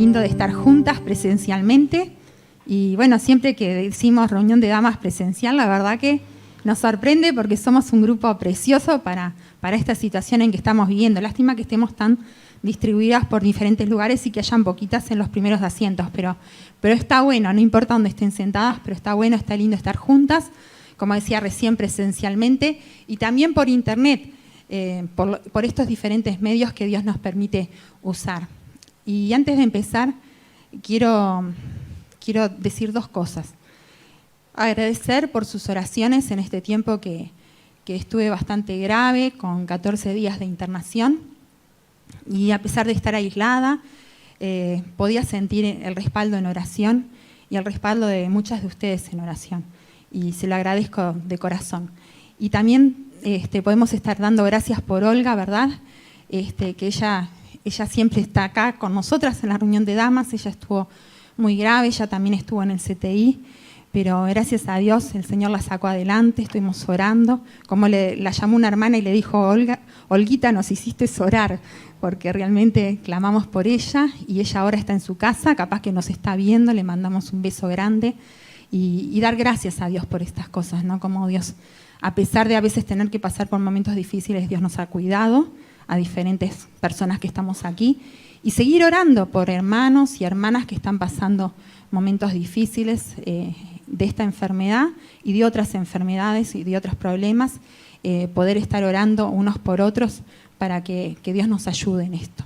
lindo de estar juntas presencialmente. Y bueno, siempre que decimos reunión de damas presencial, la verdad que nos sorprende porque somos un grupo precioso para esta situación en que estamos viviendo. Lástima que estemos tan distribuidas por diferentes lugares y que hayan poquitas en los primeros asientos, pero está bueno, no importa dónde estén sentadas, pero está bueno, está lindo estar juntas, como decía recién, presencialmente y también por internet, por estos diferentes medios que Dios nos permite usar. Y antes de empezar, quiero decir dos cosas. Agradecer por sus oraciones en este tiempo que estuve bastante grave, con 14 días de internación, y a pesar de estar aislada, podía sentir el respaldo en oración y el respaldo de muchas de ustedes en oración, y se lo agradezco de corazón. Y también podemos estar dando gracias por Olga, ¿verdad? Que ella siempre está acá con nosotras en la reunión de damas. Ella estuvo muy grave, ella también estuvo en el CTI, pero gracias a Dios el Señor la sacó adelante, estuvimos orando, como la llamó una hermana y le dijo: Olguita, nos hiciste orar, porque realmente clamamos por ella y ella ahora está en su casa, capaz que nos está viendo, le mandamos un beso grande y dar gracias a Dios por estas cosas, ¿no? Como Dios, a pesar de a veces tener que pasar por momentos difíciles, Dios nos ha cuidado, a diferentes personas que estamos aquí, y seguir orando por hermanos y hermanas que están pasando momentos difíciles de esta enfermedad y de otras enfermedades y de otros problemas, poder estar orando unos por otros para que Dios nos ayude en esto.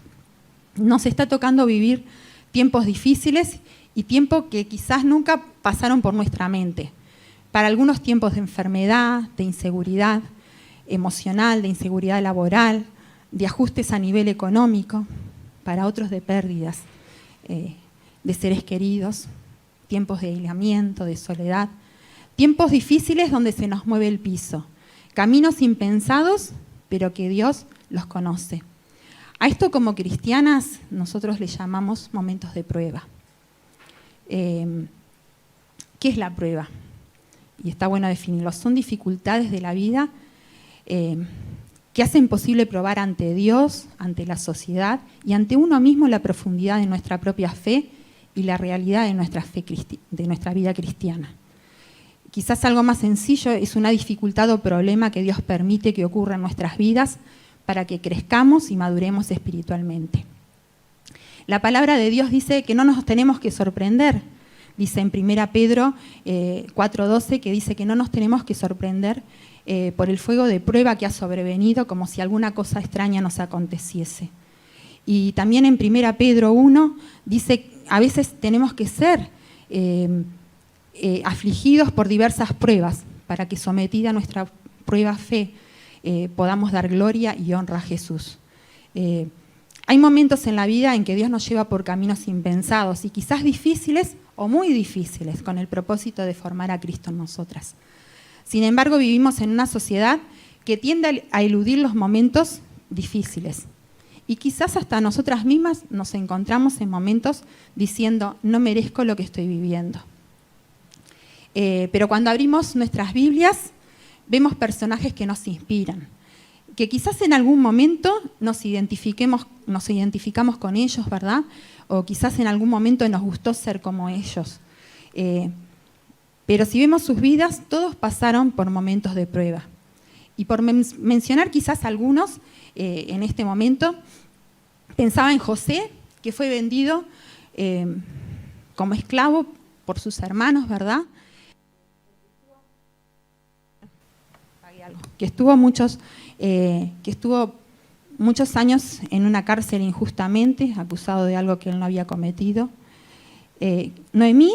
Nos está tocando vivir tiempos difíciles y tiempos que quizás nunca pasaron por nuestra mente. Para algunos tiempos de enfermedad, de inseguridad emocional, de inseguridad laboral, de ajustes a nivel económico, para otros de pérdidas de seres queridos, tiempos de aislamiento, de soledad, tiempos difíciles donde se nos mueve el piso, caminos impensados, pero que Dios los conoce. A esto, como cristianas, nosotros le llamamos momentos de prueba. ¿Qué es la prueba? Y está bueno definirlo. Son dificultades de la vida que hacen posible probar ante Dios, ante la sociedad y ante uno mismo la profundidad de nuestra propia fe y la realidad de nuestra vida cristiana. Quizás algo más sencillo es una dificultad o problema que Dios permite que ocurra en nuestras vidas para que crezcamos y maduremos espiritualmente. La palabra de Dios dice que no nos tenemos que sorprender. Dice en 1 Pedro 4:12 que dice que no nos tenemos que sorprender por el fuego de prueba que ha sobrevenido, como si alguna cosa extraña nos aconteciese. Y también en 1 Pedro 1 dice que a veces tenemos que ser afligidos por diversas pruebas, para que sometida a nuestra prueba fe podamos dar gloria y honra a Jesús. Hay momentos en la vida en que Dios nos lleva por caminos impensados y quizás difíciles o muy difíciles, con el propósito de formar a Cristo en nosotras. Sin embargo, vivimos en una sociedad que tiende a eludir los momentos difíciles. Y quizás hasta nosotras mismas nos encontramos en momentos diciendo: no merezco lo que estoy viviendo. Pero cuando abrimos nuestras Biblias, vemos personajes que nos inspiran, que quizás en algún momento nos identificamos con ellos, ¿verdad? O quizás en algún momento nos gustó ser como ellos. Pero si vemos sus vidas, todos pasaron por momentos de prueba. Y por mencionar quizás algunos en este momento, pensaba en José, que fue vendido como esclavo por sus hermanos, ¿verdad? Que estuvo muchos años en una cárcel injustamente, acusado de algo que él no había cometido. Noemí,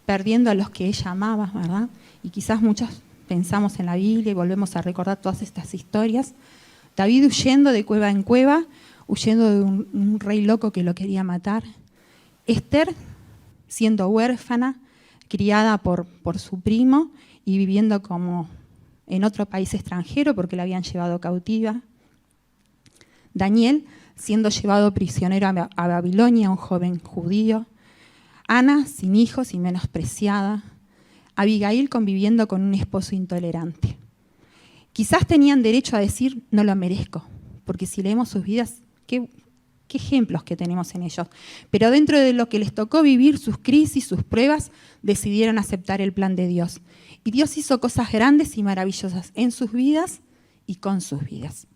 perdiendo a los que ella amaba, ¿verdad? Y quizás muchos pensamos en la Biblia y volvemos a recordar todas estas historias. David huyendo de cueva en cueva, huyendo de un rey loco que lo quería matar. Esther siendo huérfana, criada por su primo y viviendo como en otro país extranjero porque la habían llevado cautiva. Daniel siendo llevado prisionero a Babilonia, un joven judío. Ana sin hijos y menospreciada. Abigail conviviendo con un esposo intolerante. Quizás tenían derecho a decir: no lo merezco, porque si leemos sus vidas, qué qué ejemplos que tenemos en ellos. Pero dentro de lo que les tocó vivir, sus crisis, sus pruebas, decidieron aceptar el plan de Dios. Y Dios hizo cosas grandes y maravillosas en sus vidas y con sus vidas.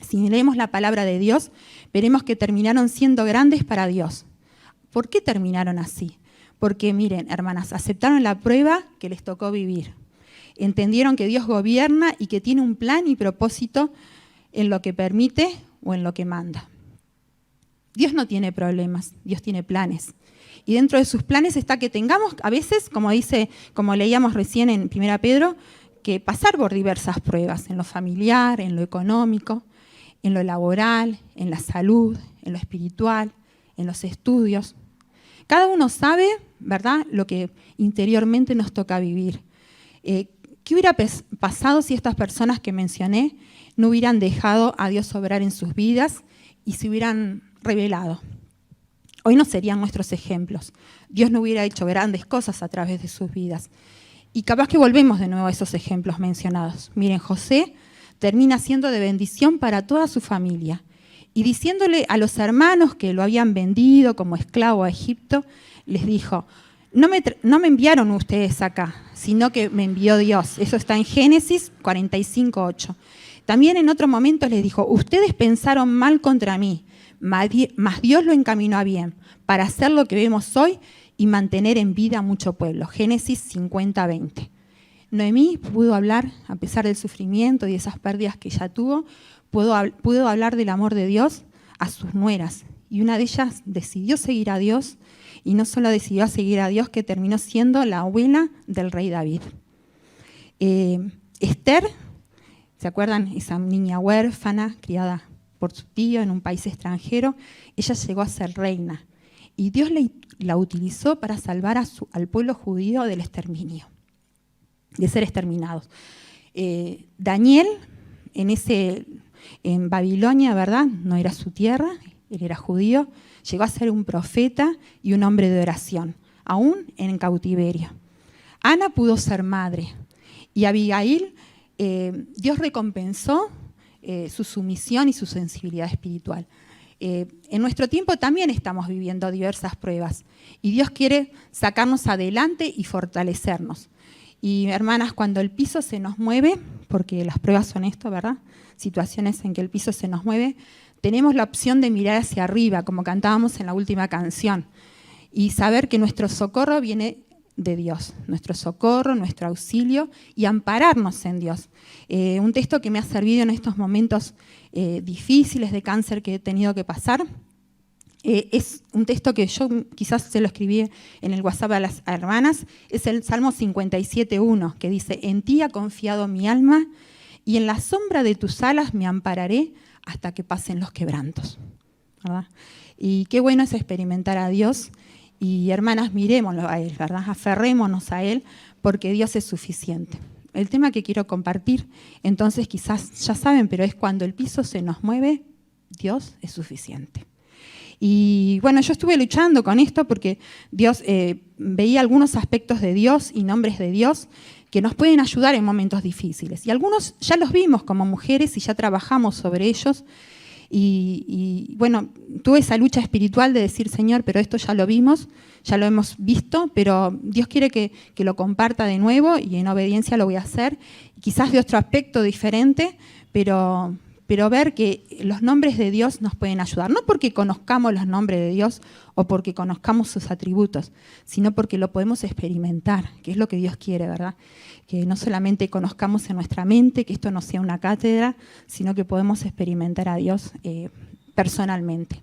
Si leemos la palabra de Dios, veremos que terminaron siendo grandes para Dios. ¿Por qué terminaron así? Porque, miren, hermanas, aceptaron la prueba que les tocó vivir. Entendieron que Dios gobierna y que tiene un plan y propósito en lo que permite o en lo que manda. Dios no tiene problemas, Dios tiene planes. Y dentro de sus planes está que tengamos, a veces, como leíamos recién en 1 Pedro, que pasar por diversas pruebas, en lo familiar, en lo económico, en lo laboral, en la salud, en lo espiritual, en los estudios. Cada uno sabe, ¿verdad?, lo que interiormente nos toca vivir. ¿Qué hubiera pasado si estas personas que mencioné no hubieran dejado a Dios obrar en sus vidas y se hubieran rebelado? Hoy no serían nuestros ejemplos. Dios no hubiera hecho grandes cosas a través de sus vidas. Y capaz que volvemos de nuevo a esos ejemplos mencionados. Miren, José termina siendo de bendición para toda su familia. Y diciéndole a los hermanos que lo habían vendido como esclavo a Egipto, les dijo: no me enviaron ustedes acá, sino que me envió Dios. Eso está en Génesis 45:8. También en otro momento les dijo: ustedes pensaron mal contra mí, mas Dios lo encaminó a bien, para hacer lo que vemos hoy y mantener en vida a mucho pueblo. Génesis 50:20. Noemí pudo hablar, a pesar del sufrimiento y de esas pérdidas que ella tuvo, pudo hablar del amor de Dios a sus nueras. Y una de ellas decidió seguir a Dios. Y no solo decidió seguir a Dios, que terminó siendo la abuela del rey David. Esther, ¿se acuerdan? Esa niña huérfana, criada por su tío en un país extranjero, ella llegó a ser reina. Y Dios la utilizó para salvar al pueblo judío del exterminio, de ser exterminados. Daniel, en Babilonia, ¿verdad? No era su tierra, él era judío. Llegó a ser un profeta y un hombre de oración, aún en cautiverio. Ana pudo ser madre. Y Abigail, Dios recompensó su sumisión y su sensibilidad espiritual. En nuestro tiempo también estamos viviendo diversas pruebas. Y Dios quiere sacarnos adelante y fortalecernos. Y hermanas, cuando el piso se nos mueve, porque las pruebas son esto, ¿verdad? Situaciones en que el piso se nos mueve, tenemos la opción de mirar hacia arriba, como cantábamos en la última canción, y saber que nuestro socorro viene de Dios, nuestro socorro, nuestro auxilio, y ampararnos en Dios. Un texto que me ha servido en estos momentos difíciles de cáncer que he tenido que pasar, es un texto que yo quizás se lo escribí en el WhatsApp a las hermanas, es el Salmo 57:1, que dice: en ti ha confiado mi alma, y en la sombra de tus alas me ampararé hasta que pasen los quebrantos, ¿verdad? Y qué bueno es experimentar a Dios. Y hermanas, mirémoslo a Él, ¿verdad? Aferrémonos a Él, porque Dios es suficiente. El tema que quiero compartir, entonces quizás ya saben, pero es cuando el piso se nos mueve, Dios es suficiente. Y bueno, yo estuve luchando con esto porque Dios veía algunos aspectos de Dios y nombres de Dios que nos pueden ayudar en momentos difíciles. Y algunos ya los vimos como mujeres y ya trabajamos sobre ellos. Y bueno, tuve esa lucha espiritual de decir: Señor, pero esto ya lo vimos, ya lo hemos visto, pero Dios quiere que lo comparta de nuevo y en obediencia lo voy a hacer. Quizás de otro aspecto diferente, pero ver que los nombres de Dios nos pueden ayudar. No porque conozcamos los nombres de Dios o porque conozcamos sus atributos, sino porque lo podemos experimentar, que es lo que Dios quiere, ¿verdad? Que no solamente conozcamos en nuestra mente, que esto no sea una cátedra, sino que podemos experimentar a Dios personalmente.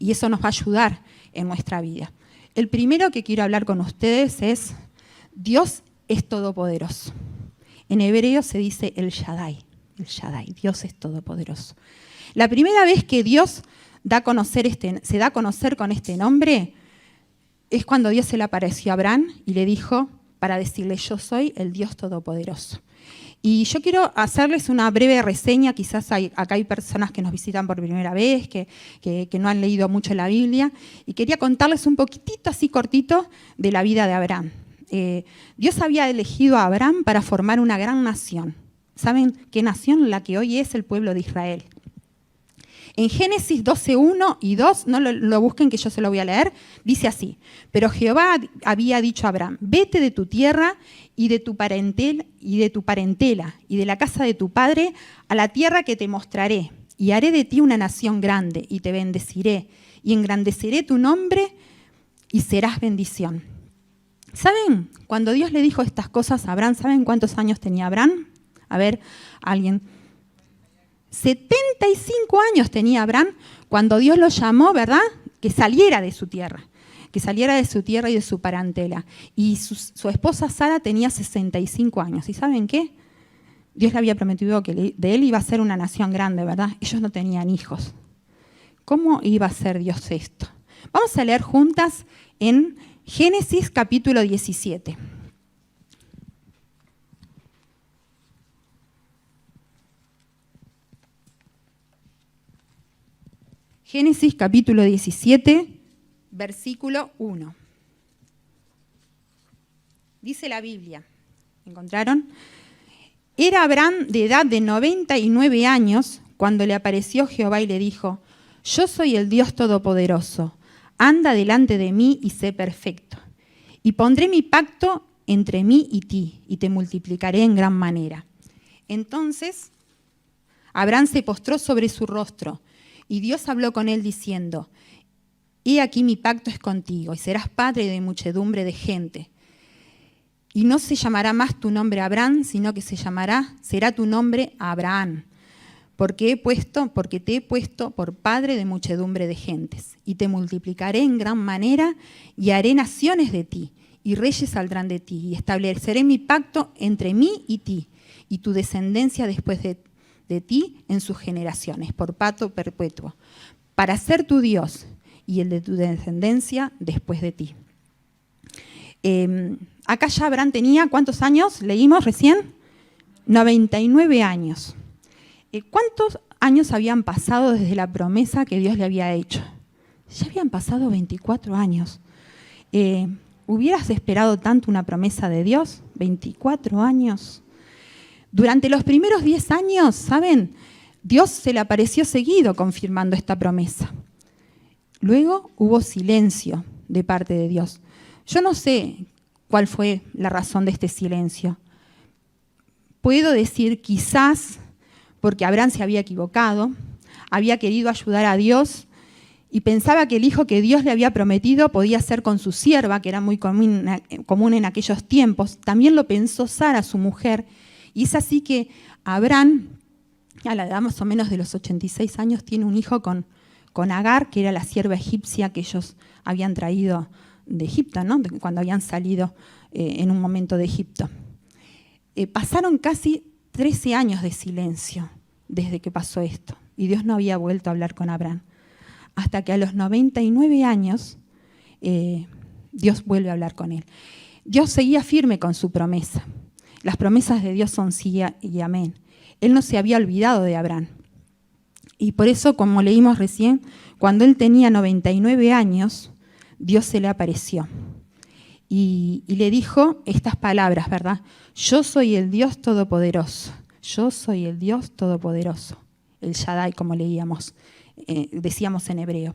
Y eso nos va a ayudar en nuestra vida. El primero que quiero hablar con ustedes es: Dios es todopoderoso. En hebreo se dice el Shaddai. El Shaddai, Dios es todopoderoso. La primera vez que Dios se da a conocer con este nombre es cuando Dios se le apareció a Abraham y le dijo, para decirle: yo soy el Dios todopoderoso. Y yo quiero hacerles una breve reseña. Quizás acá hay personas que nos visitan por primera vez, que no han leído mucho la Biblia, y quería contarles un poquitito así cortito de la vida de Abraham. Dios había elegido a Abraham para formar una gran nación. ¿Saben qué nación? La que hoy es el pueblo de Israel. En Génesis 12:1 y 2, no lo busquen que yo se lo voy a leer, dice así: pero Jehová había dicho a Abraham, vete de tu tierra y de tu parentela y de la casa de tu padre a la tierra que te mostraré, y haré de ti una nación grande, y te bendeciré, y engrandeceré tu nombre, y serás bendición. ¿Saben? Cuando Dios le dijo estas cosas a Abraham, ¿saben cuántos años tenía Abraham? A ver, alguien. 75 años tenía Abraham cuando Dios lo llamó, ¿verdad? Que saliera de su tierra y de su parentela. Y su esposa Sara tenía 65 años. ¿Y saben qué? Dios le había prometido que de él iba a ser una nación grande, ¿verdad? Ellos no tenían hijos. ¿Cómo iba a hacer Dios esto? Vamos a leer juntas en Génesis capítulo 17. Génesis capítulo 17, versículo 1. Dice la Biblia, ¿encontraron? Era Abraham de edad de 99 años cuando le apareció Jehová y le dijo: yo soy el Dios Todopoderoso, anda delante de mí y sé perfecto. Y pondré mi pacto entre mí y ti, y te multiplicaré en gran manera. Entonces Abraham se postró sobre su rostro, y Dios habló con él diciendo: he aquí mi pacto es contigo, y serás padre de muchedumbre de gente. Y no se llamará más tu nombre Abraham, sino que será tu nombre Abraham, porque te he puesto por padre de muchedumbre de gentes. Y te multiplicaré en gran manera, y haré naciones de ti, y reyes saldrán de ti, y estableceré mi pacto entre mí y ti, y tu descendencia después de ti en sus generaciones, por pacto perpetuo, para ser tu Dios y el de tu descendencia después de ti. Acá ya Abraham tenía, ¿cuántos años? Leímos recién, 99 años. ¿Cuántos años habían pasado desde la promesa que Dios le había hecho? Ya habían pasado 24 años. ¿Hubieras esperado tanto una promesa de Dios? 24 años. Durante los primeros 10 años, ¿saben? Dios se le apareció seguido confirmando esta promesa. Luego hubo silencio de parte de Dios. Yo no sé cuál fue la razón de este silencio. Puedo decir quizás porque Abraham se había equivocado, había querido ayudar a Dios y pensaba que el hijo que Dios le había prometido podía ser con su sierva, que era muy común en aquellos tiempos. También lo pensó Sara, su mujer. Y es así que Abraham, a la edad más o menos de los 86 años, tiene un hijo con Agar, que era la sierva egipcia que ellos habían traído de Egipto, ¿no? Cuando habían salido en un momento de Egipto. Pasaron casi 13 años de silencio desde que pasó esto, y Dios no había vuelto a hablar con Abraham. Hasta que a los 99 años Dios vuelve a hablar con él. Dios seguía firme con su promesa. Las promesas de Dios son sí y amén. Él no se había olvidado de Abraham. Y por eso, como leímos recién, cuando él tenía 99 años, Dios se le apareció. Y le dijo estas palabras, ¿verdad? Yo soy el Dios Todopoderoso. Yo soy el Dios Todopoderoso. El Shaddai, como leíamos, decíamos en hebreo.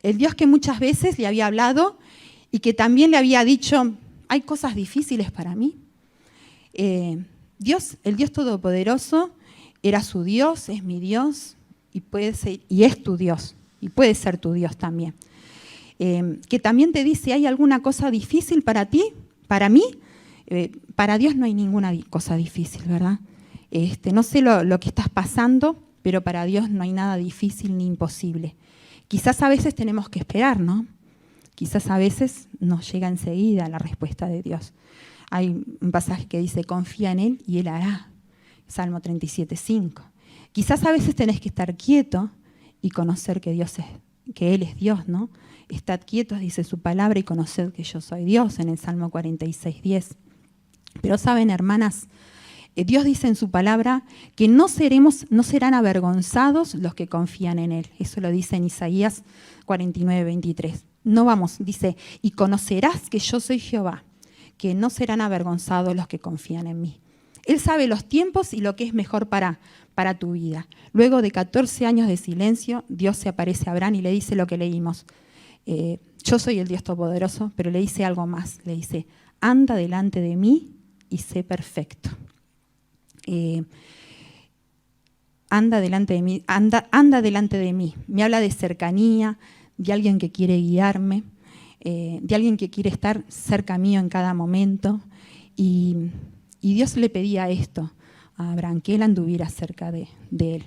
El Dios que muchas veces le había hablado y que también le había dicho, hay cosas difíciles para mí. Dios, el Dios Todopoderoso, era su Dios, es mi Dios y es tu Dios y puede ser tu Dios también. Que también te dice, ¿hay alguna cosa difícil para ti? ¿Para mí? Para Dios no hay ninguna cosa difícil, ¿verdad? No sé lo que estás pasando, pero para Dios no hay nada difícil ni imposible. Quizás a veces tenemos que esperar, ¿no? Quizás a veces nos llega enseguida la respuesta de Dios. Hay un pasaje que dice, confía en Él y Él hará. Salmo 37:5. Quizás a veces tenés que estar quieto y conocer que Él es Dios, ¿no? Estad quietos, dice su palabra, y conoced que yo soy Dios, en el Salmo 46:10. Pero saben, hermanas, Dios dice en su palabra que no serán avergonzados los que confían en Él. Eso lo dice en Isaías 49:23. Dice, y conocerás que yo soy Jehová, que no serán avergonzados los que confían en mí. Él sabe los tiempos y lo que es mejor para tu vida. Luego de 14 años de silencio, Dios se aparece a Abraham y le dice lo que leímos. Yo soy el Dios Todopoderoso, pero le dice algo más. Le dice, anda delante de mí y sé perfecto. Anda delante de mí, anda delante de mí. Me habla de cercanía, de alguien que quiere guiarme, de alguien que quiere estar cerca mío en cada momento. Y Dios le pedía esto a Abraham, que él anduviera cerca de él.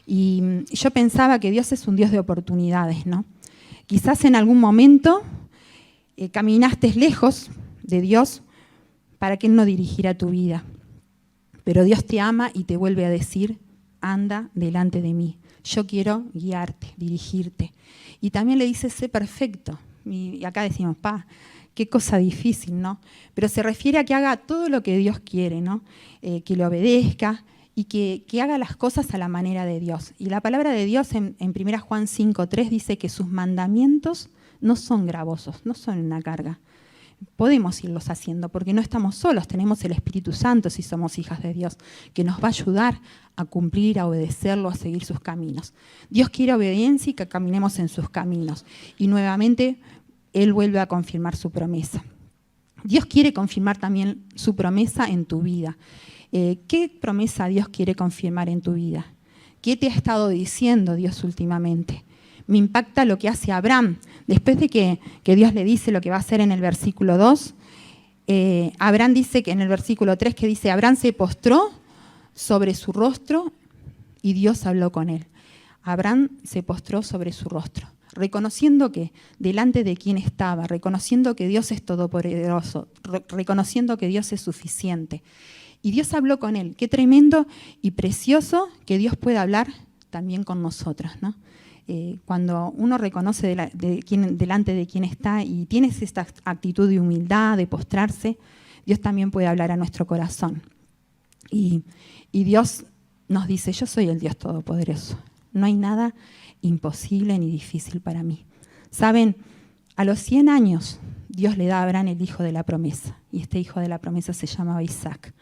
Y yo pensaba que Dios es un Dios de oportunidades, ¿no? Quizás en algún momento caminaste lejos de Dios para que Él no dirigiera tu vida. Pero Dios te ama y te vuelve a decir, anda delante de mí. Yo quiero guiarte, dirigirte. Y también le dice, sé perfecto. Y acá decimos, qué cosa difícil, ¿no? Pero se refiere a que haga todo lo que Dios quiere, ¿no? Que le obedezca y que haga las cosas a la manera de Dios. Y la palabra de Dios en 1 Juan 5:3 dice que sus mandamientos no son gravosos, no son una carga. Podemos irlos haciendo porque no estamos solos, tenemos el Espíritu Santo si somos hijas de Dios, que nos va a ayudar a cumplir, a obedecerlo, a seguir sus caminos. Dios quiere obediencia y que caminemos en sus caminos. Y nuevamente Él vuelve a confirmar su promesa. Dios quiere confirmar también su promesa en tu vida. ¿Qué promesa Dios quiere confirmar en tu vida? ¿Qué te ha estado diciendo Dios últimamente? Me impacta lo que hace Abraham. Después de que Dios le dice lo que va a hacer en el versículo 2, Abraham dice que en el versículo 3 que dice, Abraham se postró sobre su rostro y Dios habló con él. Abraham se postró sobre su rostro, reconociendo que delante de quién estaba, reconociendo que Dios es todopoderoso, reconociendo que Dios es suficiente. Y Dios habló con él. Qué tremendo y precioso que Dios pueda hablar también con nosotros, ¿no? Cuando uno reconoce delante de quién está y tienes esta actitud de humildad, de postrarse, Dios también puede hablar a nuestro corazón. Y Dios nos dice, yo soy el Dios Todopoderoso. No hay nada imposible ni difícil para mí. Saben, a los 100 años Dios le da a Abraham el hijo de la promesa. Y este hijo de la promesa se llamaba Isaac.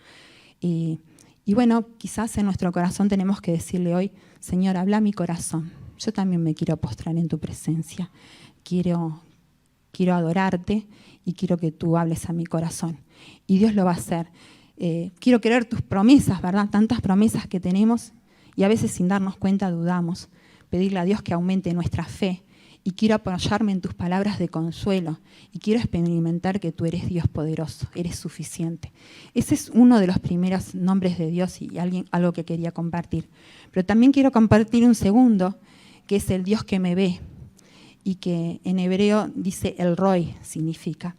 Y bueno, quizás en nuestro corazón tenemos que decirle hoy, Señor, habla a mi corazón. Yo también me quiero postrar en tu presencia. Quiero adorarte y quiero que tú hables a mi corazón. Y Dios lo va a hacer. Quiero querer tus promesas, ¿verdad? Tantas promesas que tenemos y a veces sin darnos cuenta dudamos. Pedirle a Dios que aumente nuestra fe. Y quiero apoyarme en tus palabras de consuelo. Y quiero experimentar que tú eres Dios poderoso, eres suficiente. Ese es uno de los primeros nombres de Dios y algo que quería compartir. Pero también quiero compartir un segundo, que es el Dios que me ve. Y que en hebreo dice el Roi, significa.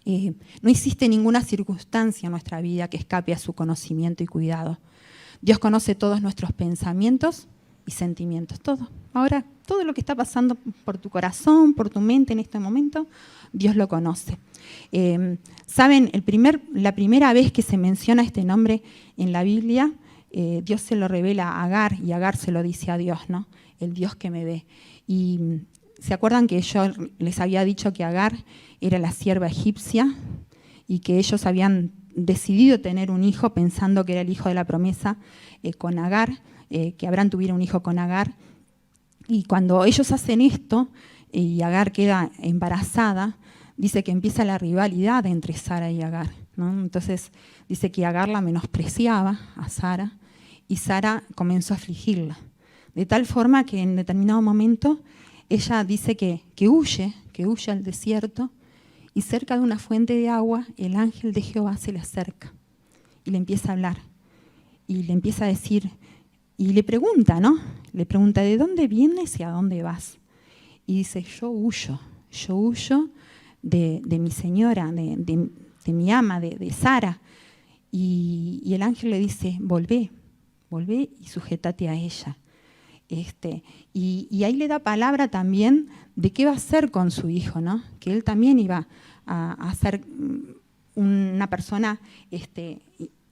No existe ninguna circunstancia en nuestra vida que escape a su conocimiento y cuidado. Dios conoce todos nuestros pensamientos y sentimientos, todo. Ahora, todo lo que está pasando por tu corazón, por tu mente en este momento, Dios lo conoce. ¿Saben? La primera vez que se menciona este nombre en la Biblia, Dios se lo revela a Agar y Agar se lo dice a Dios, ¿no? El Dios que me ve. Y ¿se acuerdan que yo les había dicho que Agar era la sierva egipcia y que ellos habían decidido tener un hijo pensando que era el hijo de la promesa con Agar, que Abraham tuviera un hijo con Agar? Y cuando ellos hacen esto y Agar queda embarazada, dice que empieza la rivalidad entre Sara y Agar, ¿no? Entonces dice que Agar la menospreciaba a Sara y Sara comenzó a afligirla. De tal forma que en determinado momento ella dice que huye al desierto y cerca de una fuente de agua el ángel de Jehová se le acerca y le empieza a hablar y le empieza a decir y le pregunta, ¿no? Le pregunta, ¿de dónde vienes y a dónde vas? Y dice, yo huyo de mi señora, de mi ama, de Sara. Y el ángel le dice, volvé y sujétate a ella. Y ahí le da palabra también de qué va a hacer con su hijo, ¿no? Que él también iba a ser una persona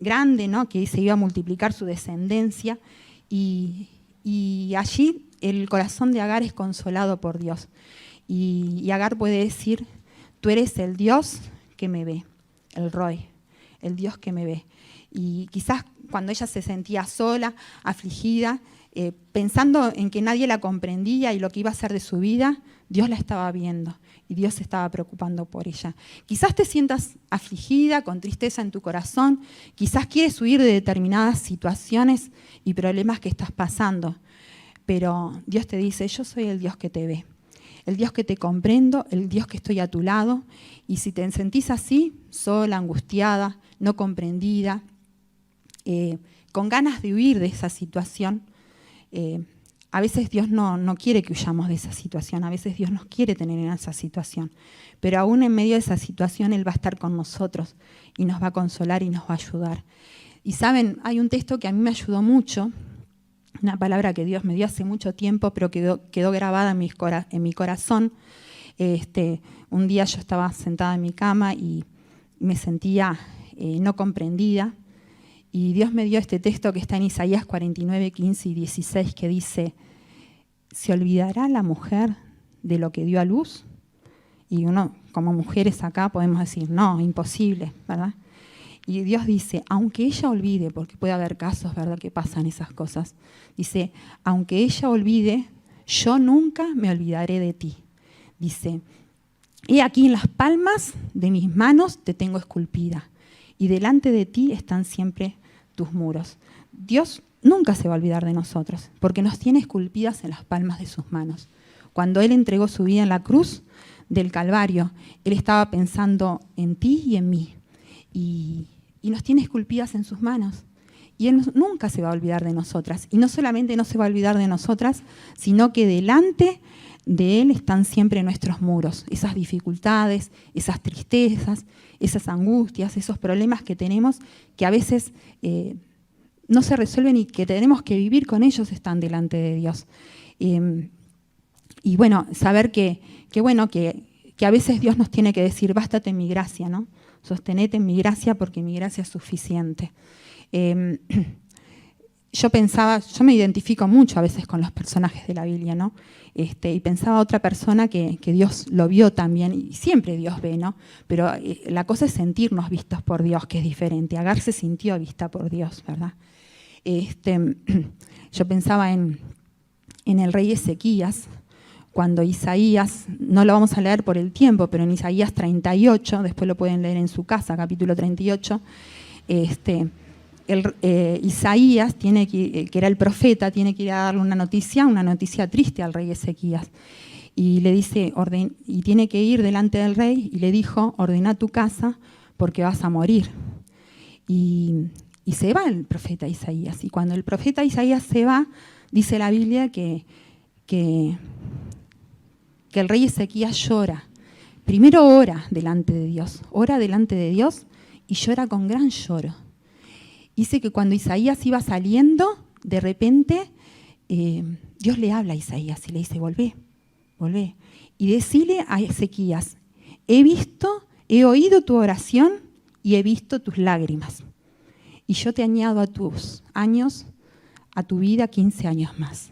grande, ¿no? Que se iba a multiplicar su descendencia. Y allí el corazón de Agar es consolado por Dios. Y Agar puede decir, tú eres el Dios que me ve, el Roi, el Dios que me ve. Y quizás cuando ella se sentía sola, afligida, pensando en que nadie la comprendía y lo que iba a hacer de su vida, Dios la estaba viendo y Dios se estaba preocupando por ella. Quizás te sientas afligida, con tristeza en tu corazón, quizás quieres huir de determinadas situaciones y problemas que estás pasando, pero Dios te dice, yo soy el Dios que te ve, el Dios que te comprendo, el Dios que estoy a tu lado, y si te sentís así, sola, angustiada, no comprendida, con ganas de huir de esa situación, a veces Dios no quiere que huyamos de esa situación, a veces Dios nos quiere tener en esa situación, pero aún en medio de esa situación Él va a estar con nosotros y nos va a consolar y nos va a ayudar. Y saben, hay un texto que a mí me ayudó mucho, una palabra que Dios me dio hace mucho tiempo, pero quedó grabada en mi corazón. Un día yo estaba sentada en mi cama y me sentía no comprendida, y Dios me dio este texto que está en Isaías 49, 15 y 16, que dice, ¿se olvidará la mujer de lo que dio a luz? Y uno, como mujeres acá, podemos decir, no, imposible, ¿verdad? Y Dios dice, aunque ella olvide, porque puede haber casos, ¿verdad?, que pasan esas cosas. Dice, aunque ella olvide, yo nunca me olvidaré de ti. Dice, he aquí en las palmas de mis manos te tengo esculpida, y delante de ti están siempre tus muros. Dios nunca se va a olvidar de nosotros, porque nos tiene esculpidas en las palmas de sus manos. Cuando Él entregó su vida en la cruz del Calvario, Él estaba pensando en ti y en mí, y nos tiene esculpidas en sus manos. Y Él nunca se va a olvidar de nosotras. Y no solamente no se va a olvidar de nosotras, sino que delante de Él están siempre nuestros muros, esas dificultades, esas tristezas, esas angustias, esos problemas que tenemos, que a veces no se resuelven y que tenemos que vivir con ellos, están delante de Dios. Y bueno, saber que a veces Dios nos tiene que decir, bástate en mi gracia, ¿no? Sostenete en mi gracia porque mi gracia es suficiente. Yo me identifico mucho a veces con los personajes de la Biblia, ¿no? Y pensaba otra persona que Dios lo vio también, y siempre Dios ve, ¿no? Pero la cosa es sentirnos vistos por Dios, que es diferente. Agar se sintió vista por Dios, ¿verdad? Yo pensaba en el rey Ezequías, cuando Isaías, no lo vamos a leer por el tiempo, pero en Isaías 38, después lo pueden leer en su casa, capítulo 38, Isaías, que era el profeta, tiene que ir a darle una noticia triste al rey Ezequías. Y le dice, y tiene que ir delante del rey, y le dijo, ordena tu casa porque vas a morir. Y se va el profeta Isaías. Y cuando el profeta Isaías se va, dice la Biblia que el rey Ezequías llora. Primero ora delante de Dios y llora con gran lloro. Dice que cuando Isaías iba saliendo, de repente Dios le habla a Isaías y le dice, volvé. Y decile a Ezequías, he oído tu oración y he visto tus lágrimas. Y yo te añado a tus años, a tu vida 15 años más.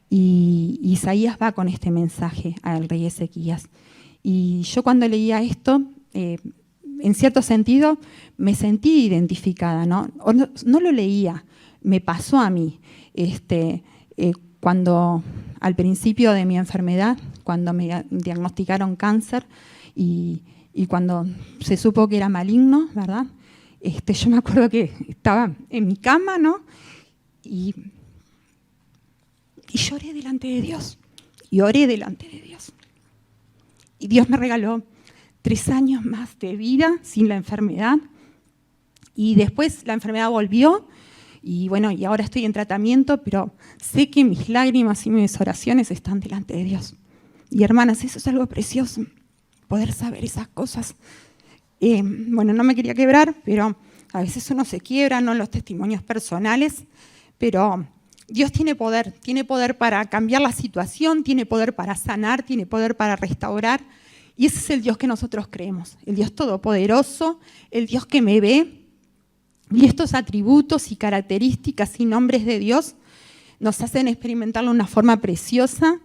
Y Isaías va con este mensaje al rey Ezequías. Y yo cuando leía esto, en cierto sentido, me sentí identificada, ¿no? No lo leía, me pasó a mí. Cuando al principio de mi enfermedad, cuando me diagnosticaron cáncer y cuando se supo que era maligno, ¿verdad? Yo me acuerdo que estaba en mi cama, ¿no? Y lloré delante de Dios. Y oré delante de Dios. Y Dios me regaló 3 años más de vida sin la enfermedad. Y después la enfermedad volvió. Y bueno, y ahora estoy en tratamiento, pero sé que mis lágrimas y mis oraciones están delante de Dios. Y hermanas, eso es algo precioso, poder saber esas cosas. Bueno, no me quería quebrar, pero a veces uno se quiebra, no en los testimonios personales, pero Dios tiene poder para cambiar la situación, tiene poder para sanar, tiene poder para restaurar. Y ese es el Dios que nosotros creemos, el Dios todopoderoso, el Dios que me ve. Y estos atributos y características y nombres de Dios nos hacen experimentarlo de una forma preciosa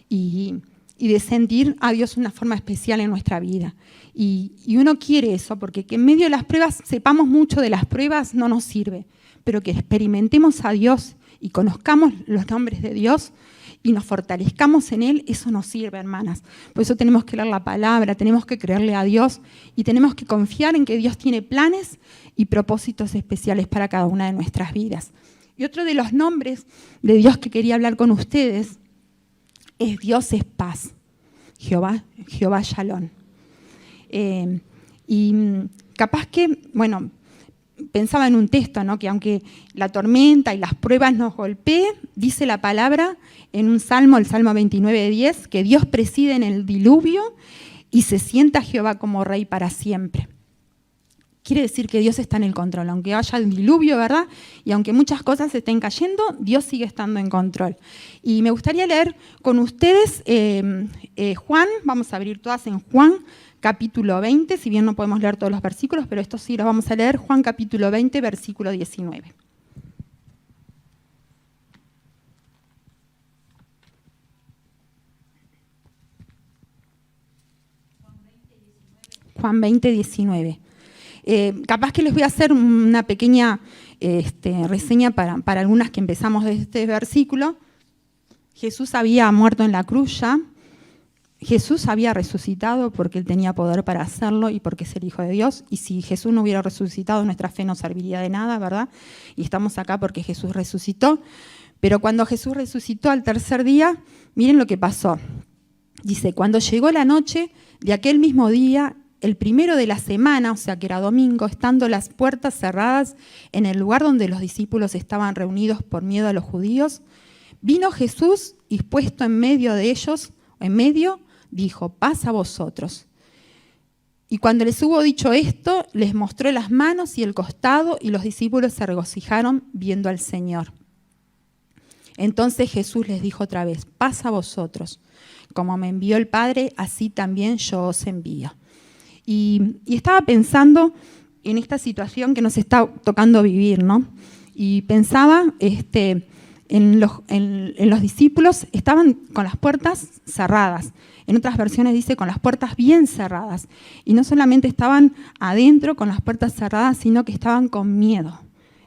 y y de sentir a Dios de una forma especial en nuestra vida. Y uno quiere eso, porque que en medio de las pruebas, sepamos mucho de las pruebas, no nos sirve, pero que experimentemos a Dios y conozcamos los nombres de Dios y nos fortalezcamos en Él, eso nos sirve, hermanas. Por eso tenemos que leer la palabra, tenemos que creerle a Dios y tenemos que confiar en que Dios tiene planes y propósitos especiales para cada una de nuestras vidas. Y otro de los nombres de Dios que quería hablar con ustedes es Dios es paz, Jehová Shalom. Y capaz que, bueno, pensaba en un texto, ¿no? Que aunque la tormenta y las pruebas nos golpeen, dice la palabra en un salmo, el Salmo 29:10, que Dios preside en el diluvio y se sienta Jehová como rey para siempre. Quiere decir que Dios está en el control, aunque haya el diluvio, ¿verdad? Y aunque muchas cosas estén cayendo, Dios sigue estando en control. Y me gustaría leer con ustedes Juan, vamos a abrir todas en Juan, capítulo 20, si bien no podemos leer todos los versículos, pero estos sí los vamos a leer, Juan capítulo 20, versículo 19. Juan 20, 19. Capaz que les voy a hacer una pequeña reseña para algunas que empezamos de este versículo. Jesús había muerto en la cruz ya. Jesús había resucitado porque Él tenía poder para hacerlo y porque es el Hijo de Dios. Y si Jesús no hubiera resucitado, nuestra fe no serviría de nada, ¿verdad? Y estamos acá porque Jesús resucitó. Pero cuando Jesús resucitó al tercer día, miren lo que pasó. Dice, cuando llegó la noche de aquel mismo día, el primero de la semana, o sea que era domingo, estando las puertas cerradas en el lugar donde los discípulos estaban reunidos por miedo a los judíos, vino Jesús y puesto en medio de ellos, dijo, paz a vosotros. Y cuando les hubo dicho esto, les mostró las manos y el costado, y los discípulos se regocijaron viendo al Señor. Entonces Jesús les dijo otra vez, paz a vosotros. Como me envió el Padre, así también yo os envío. Y estaba pensando en esta situación que nos está tocando vivir, ¿no? Y pensaba en los discípulos, estaban con las puertas cerradas. En otras versiones dice con las puertas bien cerradas. Y no solamente estaban adentro con las puertas cerradas, sino que estaban con miedo.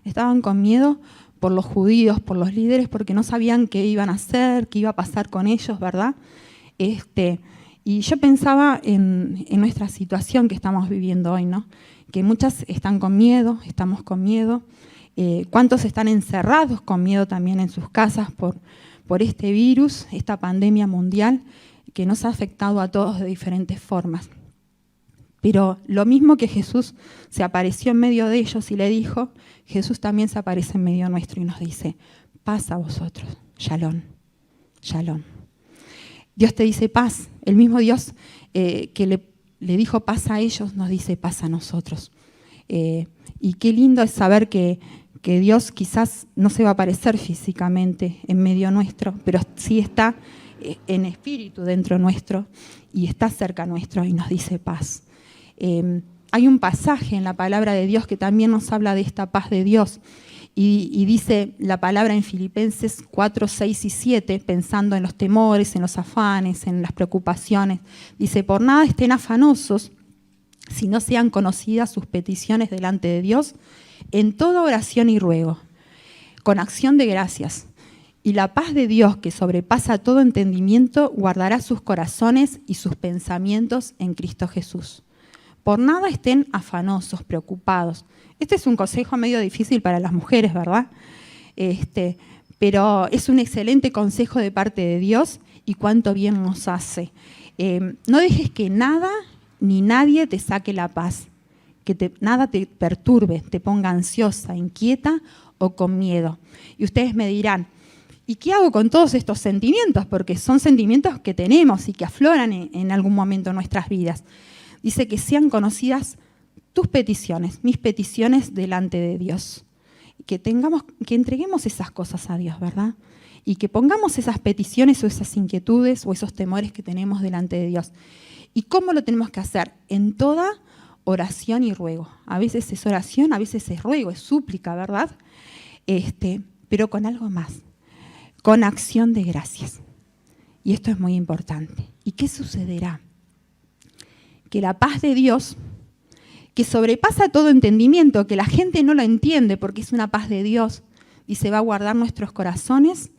Estaban con miedo por los judíos, por los líderes, porque no sabían qué iban a hacer, qué iba a pasar con ellos, ¿verdad? Y yo pensaba en nuestra situación que estamos viviendo hoy, ¿no? Que muchas están con miedo, estamos con miedo. ¿Cuántos están encerrados con miedo también en sus casas por este virus, esta pandemia mundial que nos ha afectado a todos de diferentes formas? Pero lo mismo que Jesús se apareció en medio de ellos y le dijo, Jesús también se aparece en medio nuestro y nos dice, paz a vosotros, Shalom, Shalom. Dios te dice paz, el mismo Dios que le dijo paz a ellos nos dice paz a nosotros. Y qué lindo es saber que Dios quizás no se va a aparecer físicamente en medio nuestro, pero sí está en espíritu dentro nuestro y está cerca nuestro y nos dice paz. Hay un pasaje en la palabra de Dios que también nos habla de esta paz de Dios y dice la palabra en Filipenses 4, 6 y 7, pensando en los temores, en los afanes, en las preocupaciones. Dice, por nada estén afanosos, si no sean conocidas sus peticiones delante de Dios, en toda oración y ruego, con acción de gracias. Y la paz de Dios, que sobrepasa todo entendimiento, guardará sus corazones y sus pensamientos en Cristo Jesús. Por nada estén afanosos, preocupados. Este es un consejo medio difícil para las mujeres, ¿verdad? Pero es un excelente consejo de parte de Dios y cuánto bien nos hace. No dejes que nada ni nadie te saque la paz, que nada te perturbe, te ponga ansiosa, inquieta o con miedo. Y ustedes me dirán, ¿y qué hago con todos estos sentimientos? Porque son sentimientos que tenemos y que afloran en algún momento en nuestras vidas. Dice que sean conocidas tus peticiones, mis peticiones delante de Dios. Que entreguemos esas cosas a Dios, ¿verdad? Y que pongamos esas peticiones o esas inquietudes o esos temores que tenemos delante de Dios. ¿Y cómo lo tenemos que hacer? En toda oración y ruego. A veces es oración, a veces es ruego, es súplica, ¿verdad? Pero con algo más, con acción de gracias. Y esto es muy importante. ¿Y qué sucederá? Que la paz de Dios, que sobrepasa todo entendimiento, que la gente no lo entiende porque es una paz de Dios, dice, va a guardar nuestros corazones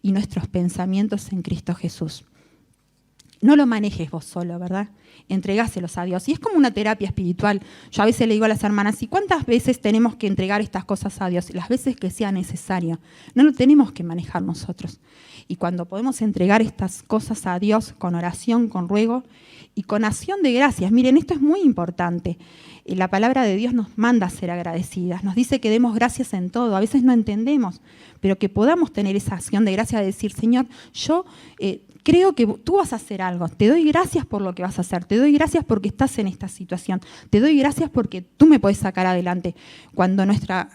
y nuestros pensamientos en Cristo Jesús. No lo manejes vos solo, ¿verdad? Entregáselos a Dios. Y es como una terapia espiritual. Yo a veces le digo a las hermanas, ¿y cuántas veces tenemos que entregar estas cosas a Dios? Las veces que sea necesario. No lo tenemos que manejar nosotros. Y cuando podemos entregar estas cosas a Dios con oración, con ruego y con acción de gracias. Miren, esto es muy importante. La palabra de Dios nos manda a ser agradecidas. Nos dice que demos gracias en todo. A veces no entendemos, pero que podamos tener esa acción de gracia de decir, Señor, yo creo que tú vas a hacer algo. Te doy gracias por lo que vas a hacer. Te doy gracias porque estás en esta situación. Te doy gracias porque tú me puedes sacar adelante. Cuando nuestra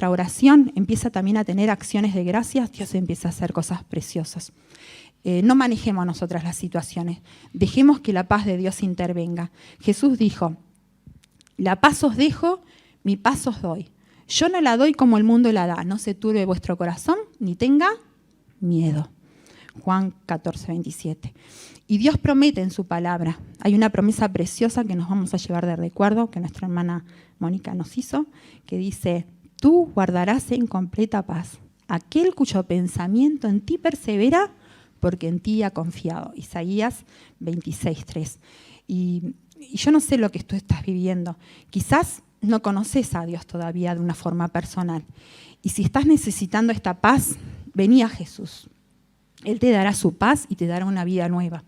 oración empieza también a tener acciones de gracias, Dios empieza a hacer cosas preciosas. No manejemos nosotras las situaciones. Dejemos que la paz de Dios intervenga. Jesús dijo, la paz os dejo, mi paz os doy. Yo no la doy como el mundo la da. No se turbe vuestro corazón, ni tenga miedo. Juan 14, 27. Y Dios promete en su palabra. Hay una promesa preciosa que nos vamos a llevar de recuerdo, que nuestra hermana Mónica nos hizo, que dice, tú guardarás en completa paz aquel cuyo pensamiento en ti persevera, porque en ti ha confiado. Isaías 26, 3. Y yo no sé lo que tú estás viviendo. Quizás no conoces a Dios todavía de una forma personal. Y si estás necesitando esta paz, vení a Jesús. Él te dará su paz y te dará una vida nueva.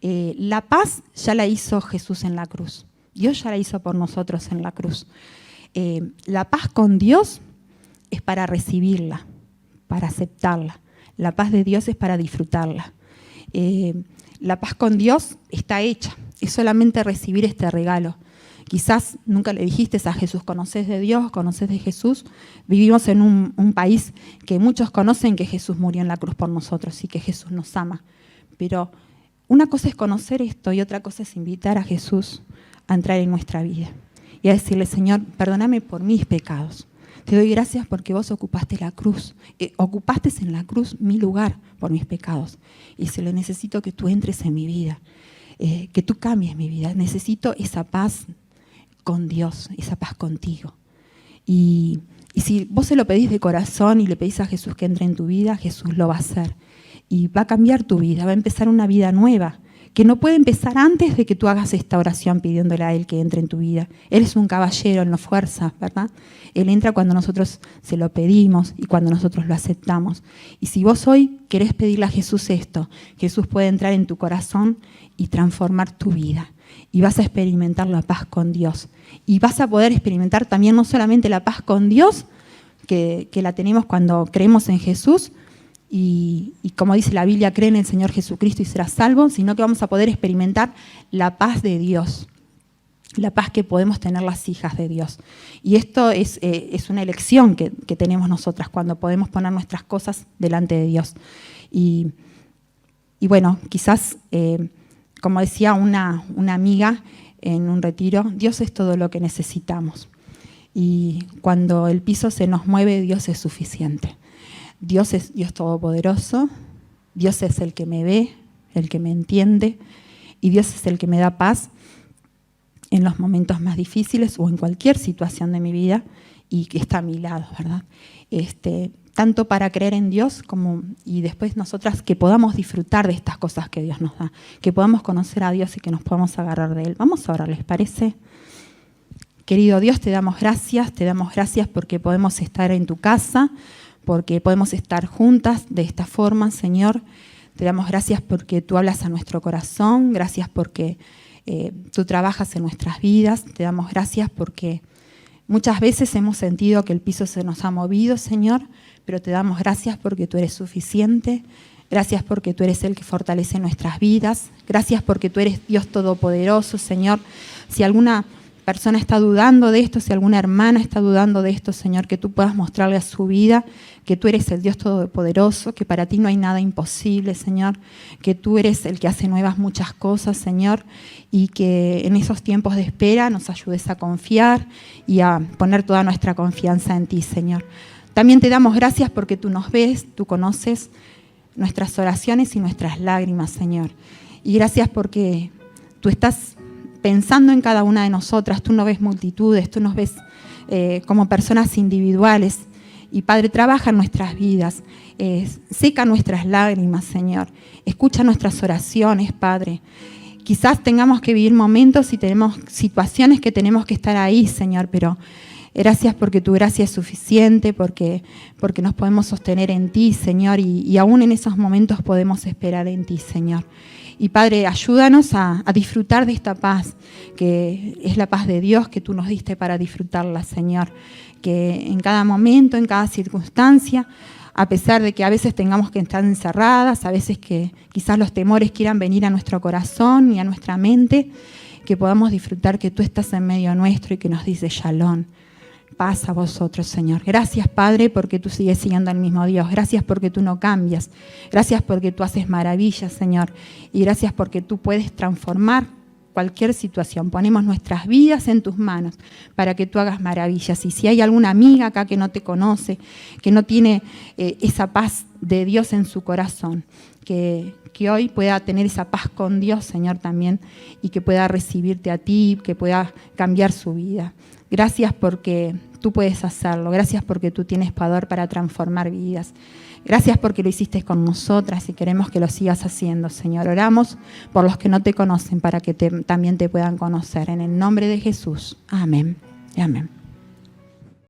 La paz ya la hizo Jesús en la cruz. Dios ya la hizo por nosotros en la cruz. La paz con Dios es para recibirla, para aceptarla. La paz de Dios es para disfrutarla. La paz con Dios está hecha. Es solamente recibir este regalo. Quizás nunca le dijiste a Jesús, ¿conoces de Dios? ¿Conoces de Jesús? Vivimos en un país que muchos conocen que Jesús murió en la cruz por nosotros y que Jesús nos ama. Pero una cosa es conocer esto y otra cosa es invitar a Jesús a entrar en nuestra vida y a decirle, Señor, perdóname por mis pecados. Te doy gracias porque vos ocupaste la cruz, ocupaste en la cruz mi lugar por mis pecados. Y se le necesito que tú entres en mi vida, que tú cambies mi vida. Necesito esa paz con Dios, esa paz contigo. Y si vos se lo pedís de corazón y le pedís a Jesús que entre en tu vida, Jesús lo va a hacer. Y va a cambiar tu vida, va a empezar una vida nueva, que no puede empezar antes de que tú hagas esta oración pidiéndole a Él que entre en tu vida. Él es un caballero, Él no fuerza, ¿verdad? Él entra cuando nosotros se lo pedimos y cuando nosotros lo aceptamos. Y si vos hoy querés pedirle a Jesús esto, Jesús puede entrar en tu corazón y transformar tu vida. Y vas a experimentar la paz con Dios. Y vas a poder experimentar también no solamente la paz con Dios, que la tenemos cuando creemos en Jesús, y como dice la Biblia, cree en el Señor Jesucristo y serás salvo, sino que vamos a poder experimentar la paz de Dios, la paz que podemos tener las hijas de Dios. Y esto es una elección que tenemos nosotras cuando podemos poner nuestras cosas delante de Dios. Y bueno, quizás, como decía una amiga en un retiro, Dios es todo lo que necesitamos. Y cuando el piso se nos mueve, Dios es suficiente. Dios es Dios todopoderoso, Dios es el que me ve, el que me entiende, y Dios es el que me da paz en los momentos más difíciles o en cualquier situación de mi vida y que está a mi lado, ¿verdad? Tanto para creer en Dios como y después nosotras que podamos disfrutar de estas cosas que Dios nos da, que podamos conocer a Dios y que nos podamos agarrar de Él. Vamos a orar, ¿les parece? Querido Dios, te damos gracias porque podemos estar en tu casa, porque podemos estar juntas de esta forma, Señor. Te damos gracias porque tú hablas a nuestro corazón, gracias porque tú trabajas en nuestras vidas, te damos gracias porque muchas veces hemos sentido que el piso se nos ha movido, Señor, pero te damos gracias porque tú eres suficiente, gracias porque tú eres el que fortalece nuestras vidas, gracias porque tú eres Dios todopoderoso, Señor. Si alguna persona está dudando de esto, si alguna hermana está dudando de esto, Señor, que tú puedas mostrarle a su vida que tú eres el Dios todopoderoso, que para ti no hay nada imposible, Señor, que tú eres el que hace nuevas muchas cosas, Señor, y que en esos tiempos de espera nos ayudes a confiar y a poner toda nuestra confianza en ti, Señor. También te damos gracias porque tú nos ves, tú conoces nuestras oraciones y nuestras lágrimas, Señor. Y gracias porque tú estás pensando en cada una de nosotras. Tú no ves multitudes, tú nos ves como personas individuales. Y Padre, trabaja en nuestras vidas, seca nuestras lágrimas, Señor. Escucha nuestras oraciones, Padre. Quizás tengamos que vivir momentos y tenemos situaciones que tenemos que estar ahí, Señor, pero gracias porque tu gracia es suficiente, porque nos podemos sostener en ti, Señor, y aún en esos momentos podemos esperar en ti, Señor. Y Padre, ayúdanos a disfrutar de esta paz, que es la paz de Dios que tú nos diste para disfrutarla, Señor. Que en cada momento, en cada circunstancia, a pesar de que a veces tengamos que estar encerradas, a veces que quizás los temores quieran venir a nuestro corazón y a nuestra mente, que podamos disfrutar que tú estás en medio nuestro y que nos dice Shalom. Paz a vosotros, Señor. Gracias, Padre, porque tú sigues siendo el mismo Dios. Gracias porque tú no cambias. Gracias porque tú haces maravillas, Señor. Y gracias porque tú puedes transformar cualquier situación. Ponemos nuestras vidas en tus manos para que tú hagas maravillas. Y si hay alguna amiga acá que no te conoce, que no tiene esa paz de Dios en su corazón, que hoy pueda tener esa paz con Dios, Señor, también, y que pueda recibirte a ti, que pueda cambiar su vida. Gracias porque tú puedes hacerlo. Gracias porque tú tienes poder para transformar vidas. Gracias porque lo hiciste con nosotras y queremos que lo sigas haciendo, Señor. Oramos por los que no te conocen para que también te puedan conocer. En el nombre de Jesús. Amén. Amén.